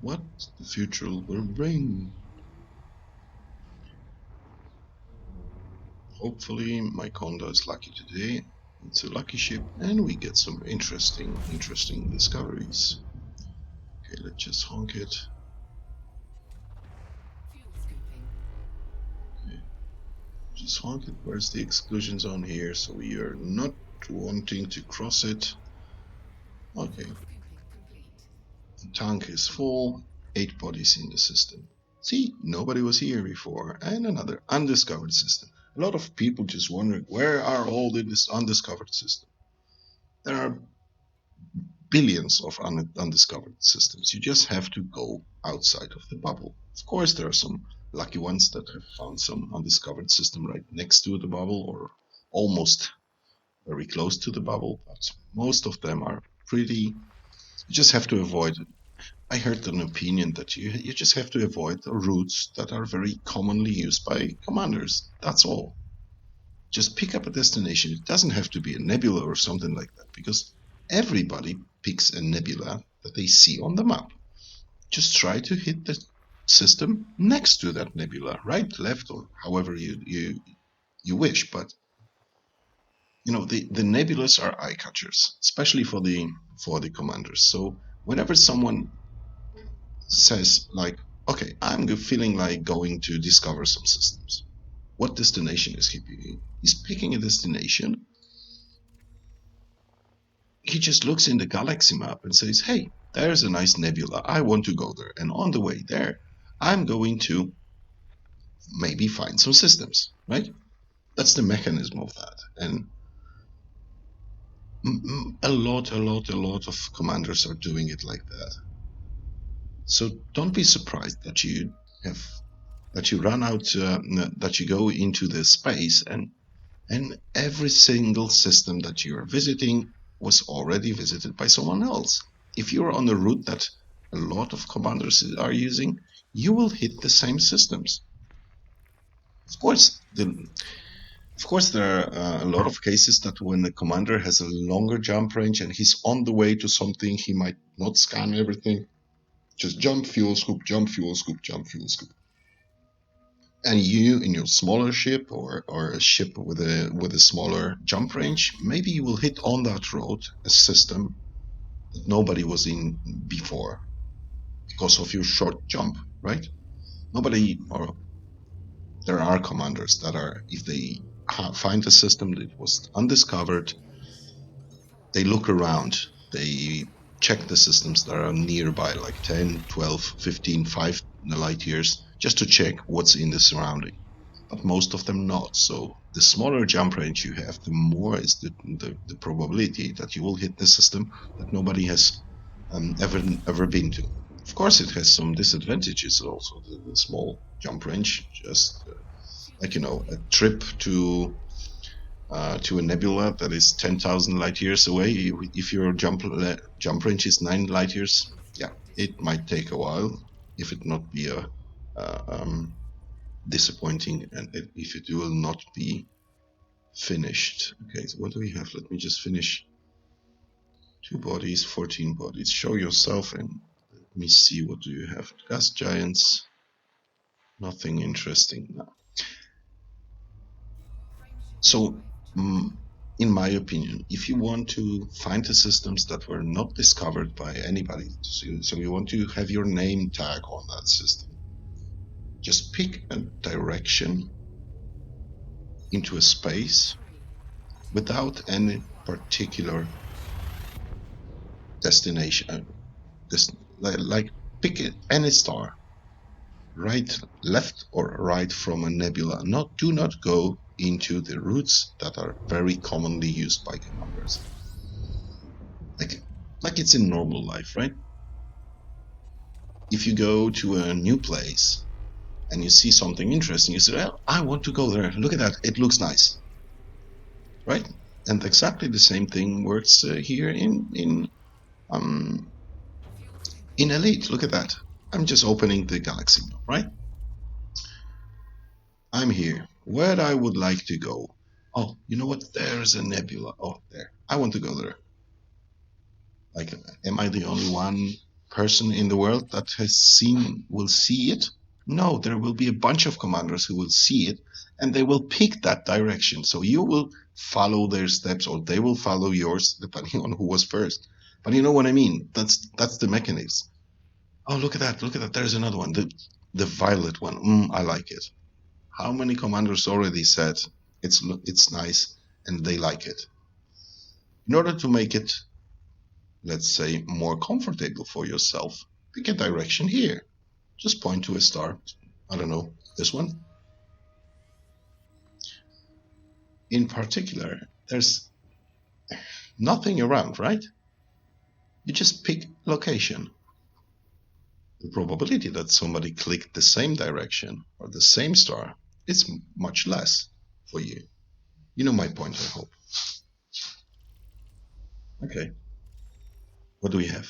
What the future will bring. Hopefully my Conda is lucky today. It's a lucky ship and we get some interesting discoveries. Okay, let's just honk it. Okay. Just honk it. Where's the exclusion zone here? So we are not wanting to cross it. Okay. The tank is full. 8 bodies in the system. See, nobody was here before. And another undiscovered system. A lot of people just wondering, where are all this undiscovered systems? There are billions of undiscovered systems. You just have to go outside of the bubble. Of course, there are some lucky ones that have found some undiscovered system right next to the bubble or almost very close to the bubble, but most of them are pretty. You just have to avoid it. I heard an opinion that you just have to avoid the routes that are very commonly used by commanders. That's all. Just pick up a destination. It doesn't have to be a nebula or something like that, because everybody picks a nebula that they see on the map. Just try to hit the system next to that nebula, right, left, or however you wish. But the nebulas are eye catchers, especially for the commanders. So whenever someone says like, okay, I'm feeling like going to discover some systems, what destination is he picking? He's picking a destination. He just looks in the galaxy map and says, hey, there's a nice nebula. I want to go there. And on the way there, I'm going to maybe find some systems, right? That's the mechanism of that. And a lot of commanders are doing it like that. So don't be surprised that you run out, that you go into the space and every single system that you are visiting was already visited by someone else. If you're on a route that a lot of commanders are using, you will hit the same systems. Of course, there are a lot of cases that when the commander has a longer jump range and he's on the way to something, he might not scan everything. Just jump, fuel scoop, jump, fuel scoop, jump, fuel scoop. And you, in your smaller ship or a ship with a smaller jump range, maybe you will hit on that road a system that nobody was in before because of your short jump, right? Nobody, or there are commanders that are, if they find a system that was undiscovered, they look around, they check the systems that are nearby, like 10, 12, 15, 5 light years, just to check what's in the surrounding. But most of them not. So the smaller jump range you have, the more is the probability that you will hit the system that nobody has ever been to. Of course, it has some disadvantages also. The small jump range, just like a trip to a nebula that is 10,000 light years away. If your jump range is 9 light years, yeah, it might take a while. If it not be a disappointing, and if it will not be finished. Okay, so what do we have? Let me just finish 2 bodies, 14 bodies. Show yourself and let me see, what do you have? Gas giants. Nothing interesting now. So in my opinion, if you want to find the systems that were not discovered by anybody, so you want to have your name tag on that system, just pick a direction into a space without any particular destination. Like pick any star, right, left or right from a nebula. Do not go into the routes that are very commonly used by commanders. Like it's in normal life, right? If you go to a new place and you see something interesting, you say, well, I want to go there. Look at that. It looks nice. Right? And exactly the same thing works here in Elite. Look at that. I'm just opening the galaxy now, right? I'm here. Where I would like to go. Oh, you know what? There's a nebula. Oh, there. I want to go there. Like, am I the only one person in the world that will see it? No, there will be a bunch of commanders who will see it and they will pick that direction. So you will follow their steps or they will follow yours, depending on who was first. But you know what I mean? That's the mechanism. Oh, look at that. Look at that. There's another one. The violet one. I like it. How many commanders already said it's nice and they like it? In order to make it, let's say, more comfortable for yourself, pick a direction here. Just point to a star. I don't know, this one. In particular, there's nothing around, right? You just pick location. The probability that somebody clicked the same direction or the same star is much less for you. You know my point, I hope. Okay. What do we have?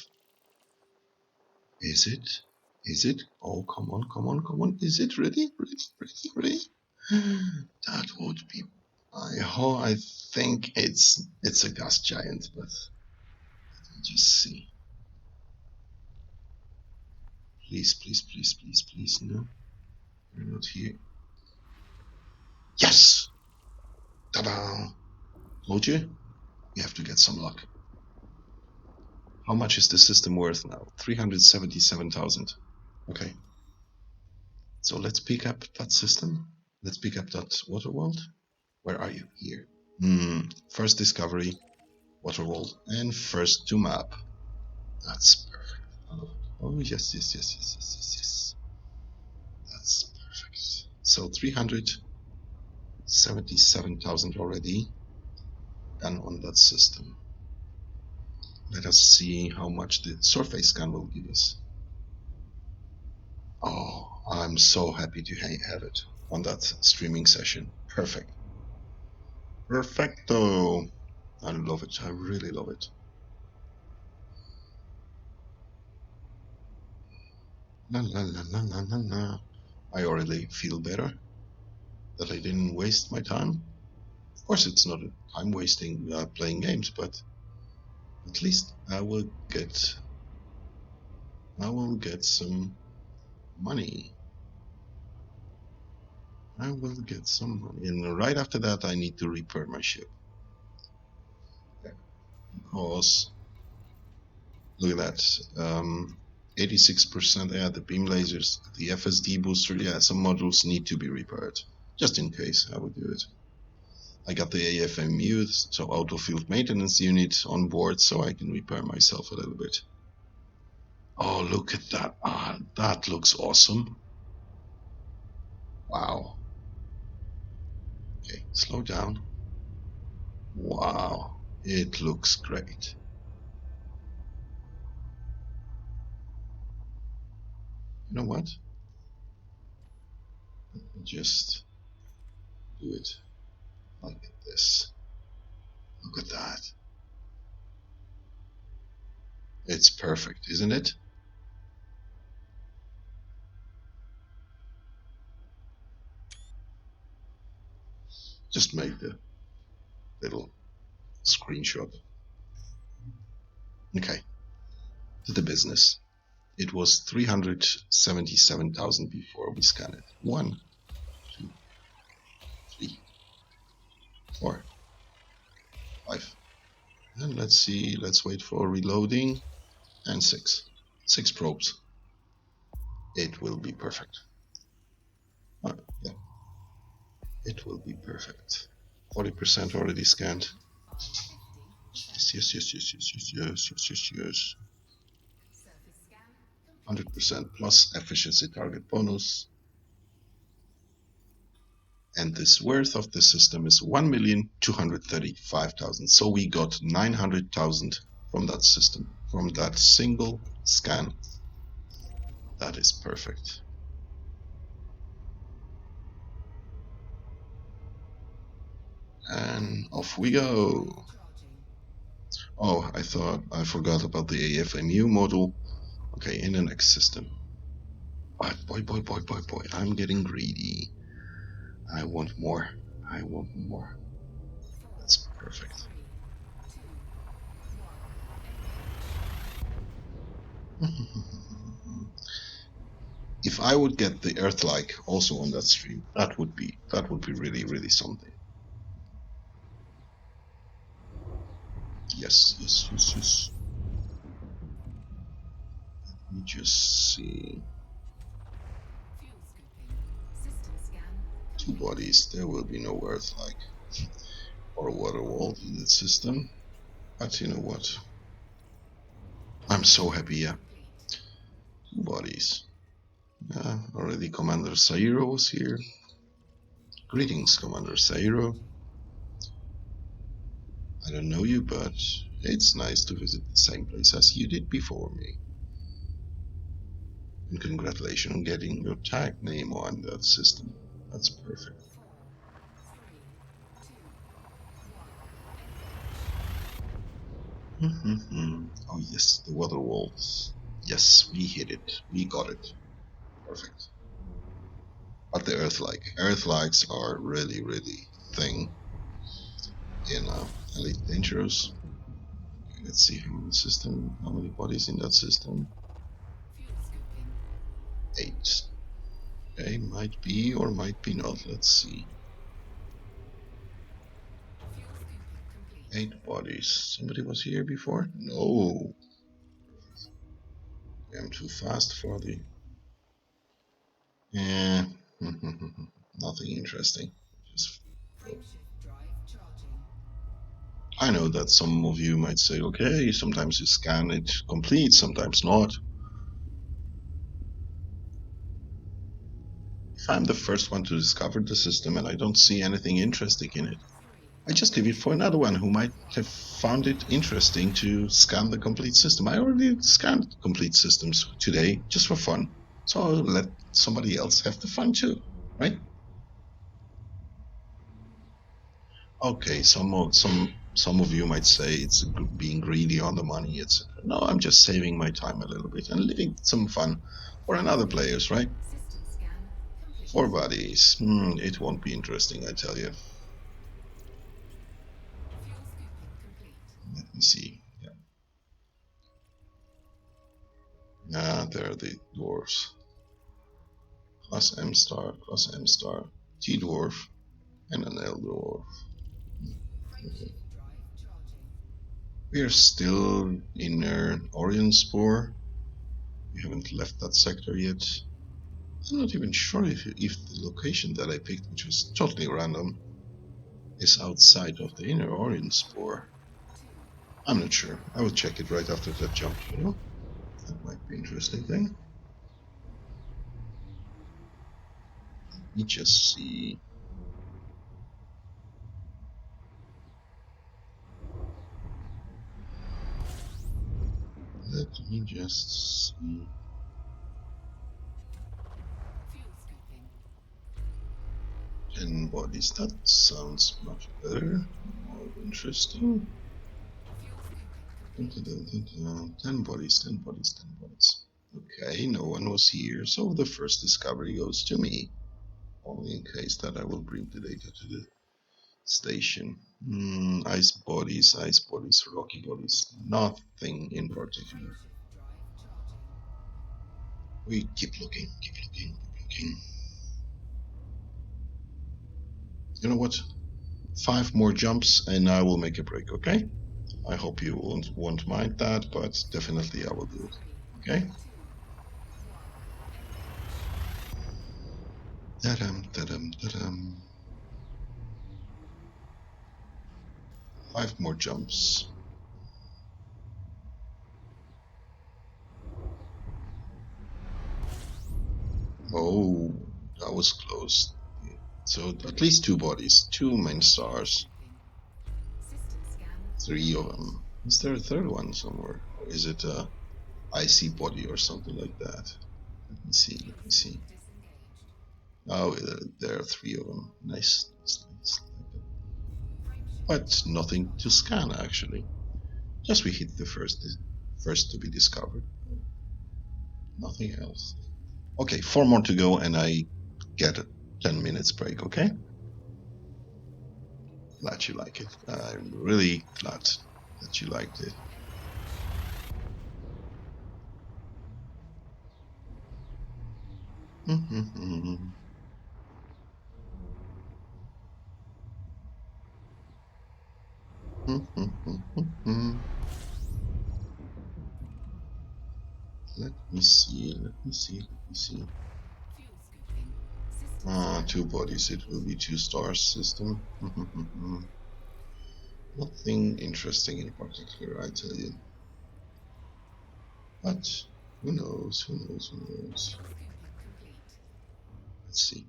Is it? Is it? Oh, come on, come on, come on. Is it ready? Ready? That would be... I think it's a gas giant, but let me just see. Please, please, please, please, please, no. You're not here. Yes! Ta-da! Told you? You have to get some luck. How much is the system worth now? 377,000. Okay. So let's pick up that system. Let's pick up that water world. Where are you? Here. First discovery, water world, and first to map. That's perfect. Oh, yes. That's perfect. So 377,000 already done on that system. Let us see how much the surface scan will give us. Oh, I'm so happy to have it on that streaming session. Perfect. Perfecto. I love it. I really love it. La la la la la la la. I already feel better that I didn't waste my time. Of course, it's not a time wasting playing games, but at least I will get some money. I will get some money, and right after that, I need to repair my ship. Because look at that, 86%. Yeah, the beam lasers, the Fsd booster. Yeah, some modules need to be repaired, just in case. I would do it. I got the AFMU, so auto field maintenance unit on board, so I can repair myself a little bit. Oh, look at that! That looks awesome. Wow. Okay, slow down. Wow, it looks great. You know what? Let me just do it like this. Look at that. It's perfect, isn't it? Just make the little screenshot. Okay, to the business. It was 377,000 before we scanned it. 1, 2, 3, 4, And let's see, let's wait for reloading. And 6. 6 probes. It will be perfect. Yeah, it will be perfect. 40% already scanned. Yes, yes, yes, yes, yes, yes, yes, yes, yes, yes. 100% plus efficiency target bonus. And this worth of the system is 1,235,000. So we got 900,000 from that system, from that single scan. That is perfect. And off we go. Oh, I thought I forgot about the AFMU model. Okay, in the next system. But boy, boy, boy, boy, boy, I'm getting greedy. I want more. I want more. That's perfect. If I would get the Earth-like also on that stream, that would be really, really something. Yes, yes, yes, yes. Let me just see. 2 bodies. There will be no Earth-like or water wall in the system. But you know what? I'm so happy, yeah. 2 bodies. Already Commander Sairo was here. Greetings, Commander Sairo. I don't know you, but it's nice to visit the same place as you did before me. And congratulations on getting your tag name on that system. That's perfect. Oh yes, the water walls. Yes, we hit it. We got it. Perfect. But the Earth-likes are really, really thing in Elite Dangerous. Okay, let's see how many bodies in that system. 8. Okay, might be or might be not. Let's see. 8 bodies. Somebody was here before? No. I'm too fast for the... Yeah. Nothing interesting. Just... I know that some of you might say, okay, sometimes you scan it complete, sometimes not. If I'm the first one to discover the system and I don't see anything interesting in it, I just leave it for another one who might have found it interesting to scan the complete system. I already scanned complete systems today just for fun. So I'll let somebody else have the fun too, right? Okay, some of you might say it's being greedy on the money, etc. No, I'm just saving my time a little bit and leaving some fun for another players, right? 4 bodies. It won't be interesting, I tell you. Let me see. Yeah, there are the dwarves. Plus M star, plus M star. T dwarf and an L dwarf. Okay. We are still in Orion Spore. We haven't left that sector yet. I'm not even sure if the location that I picked, which was totally random, is outside of the inner Orion Spore. I'm not sure. I will check it right after that jump, you know? That might be an interesting thing. Let me just see. Let me just see. 10 bodies. That sounds much better. More interesting. 10 bodies, 10 bodies, 10 bodies. Okay, no one was here, so the first discovery goes to me. Only in case that I will bring the data to the station. Ice bodies, rocky bodies. Nothing in particular. We keep looking, keep looking, keep looking. You know what? 5 more jumps and I will make a break, okay? I hope you won't mind that, but definitely I will do it. Okay? Ta-dum, ta-dum, ta-dum. 5 more jumps. Oh, that was close. So at least 2 bodies, 2 main stars. 3 of them. Is there a third one somewhere? Or is it a icy body or something like that? Let me see, let me see. Oh, there are 3 of them. Nice, nice, nice. But nothing to scan actually. Just we hit the first to be discovered. Nothing else. Okay, 4 more to go and I get a 10 minutes break, okay? Glad you like it. I'm really glad that you liked it. Let me see, let me see, let me see. 2 bodies, it will be 2 stars system. Nothing interesting in particular, I tell you. But who knows, who knows, who knows. Let's see.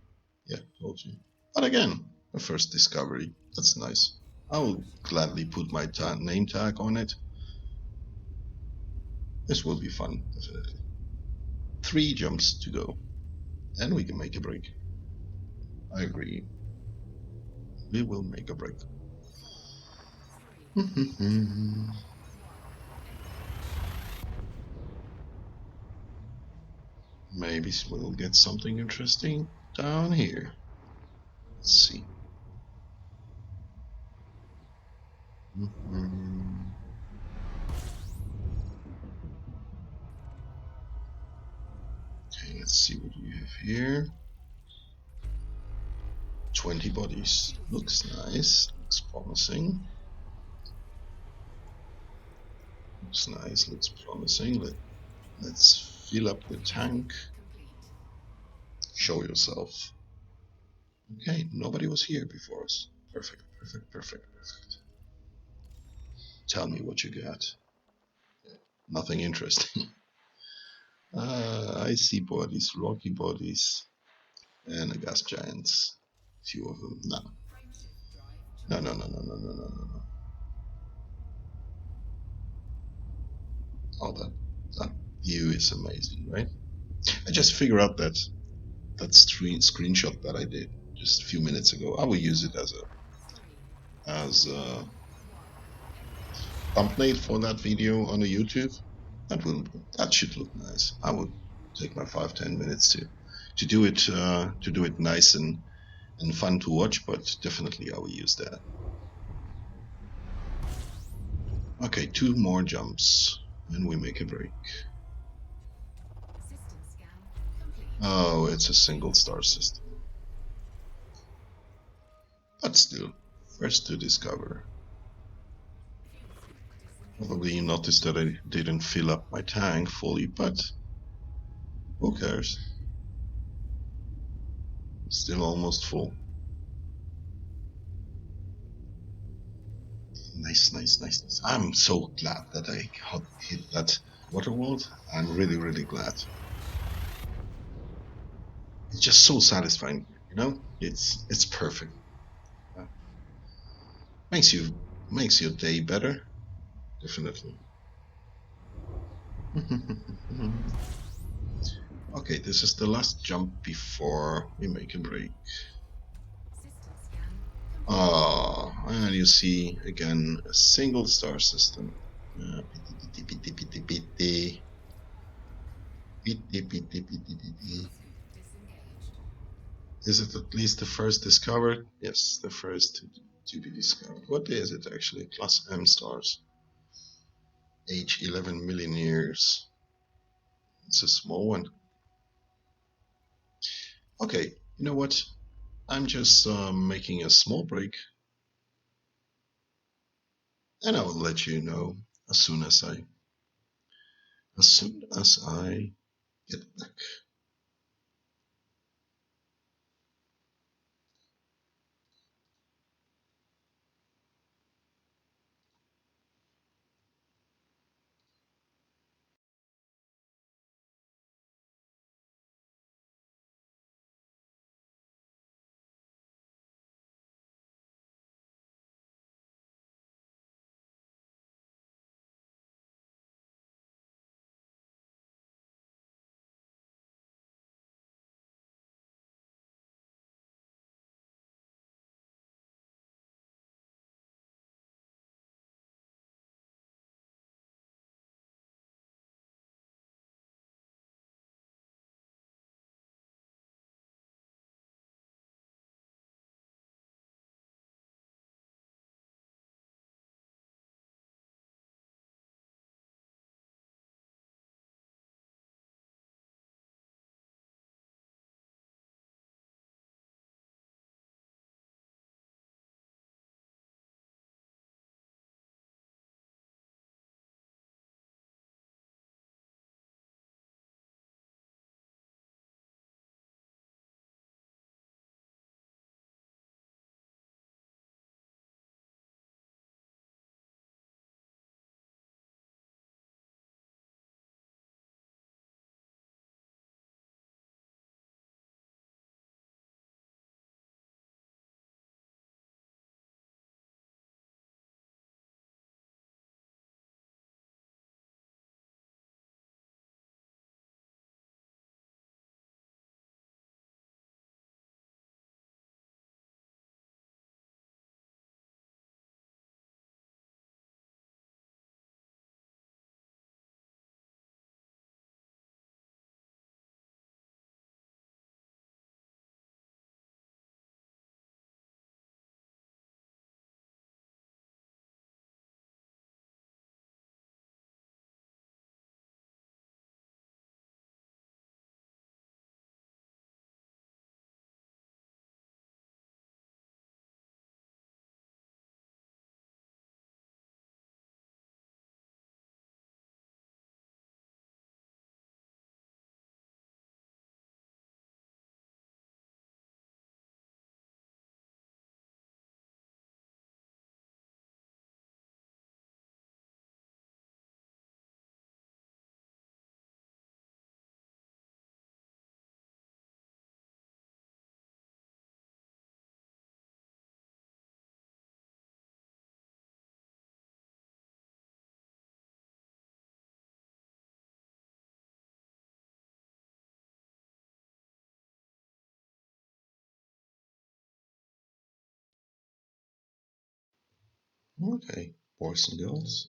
Yeah, told you. But again, a first discovery. That's nice. I will gladly put my name tag on it. This will be fun, definitely. 3 jumps to go. And we can make a break. I agree. We will make a break. Maybe we'll get something interesting down here. Let's see. Okay, let's see what we have here. 20 bodies. Looks nice. Looks promising. Looks nice. Looks promising. Let's fill up the tank. Show yourself. Okay, nobody was here before us. Perfect, perfect, perfect, perfect. Tell me what you got. Nothing interesting. Icy bodies, rocky bodies, and a gas giants. Few of them. No. No, no, no, no, no, no, no, no, no. Oh, that view is amazing, right? I just figured out that screenshot that I did just a few minutes ago. I will use it as a thumbnail for that video on the YouTube. That should look nice. I would take my 5-10 minutes to do it nice and fun to watch, but definitely I will use that. Okay, 2 more jumps and we make a break. Oh, it's a single star system. But still, first to discover. Probably you noticed that I didn't fill up my tank fully, but who cares? Still almost full. Nice, nice, nice, nice. I'm so glad that I hit that water world. I'm really, really glad. It's just so satisfying, you know? It's perfect. Makes your day better, definitely. Okay, this is the last jump before we make a break. And you see again a single star system. Is it at least the first discovered? Yes, the first to be discovered. What is it actually? Class M stars. Age 11 million years. It's a small one. Okay, you know what? I'm just making a small break. and I will let you know as soon as I get back. Okay, boys and girls,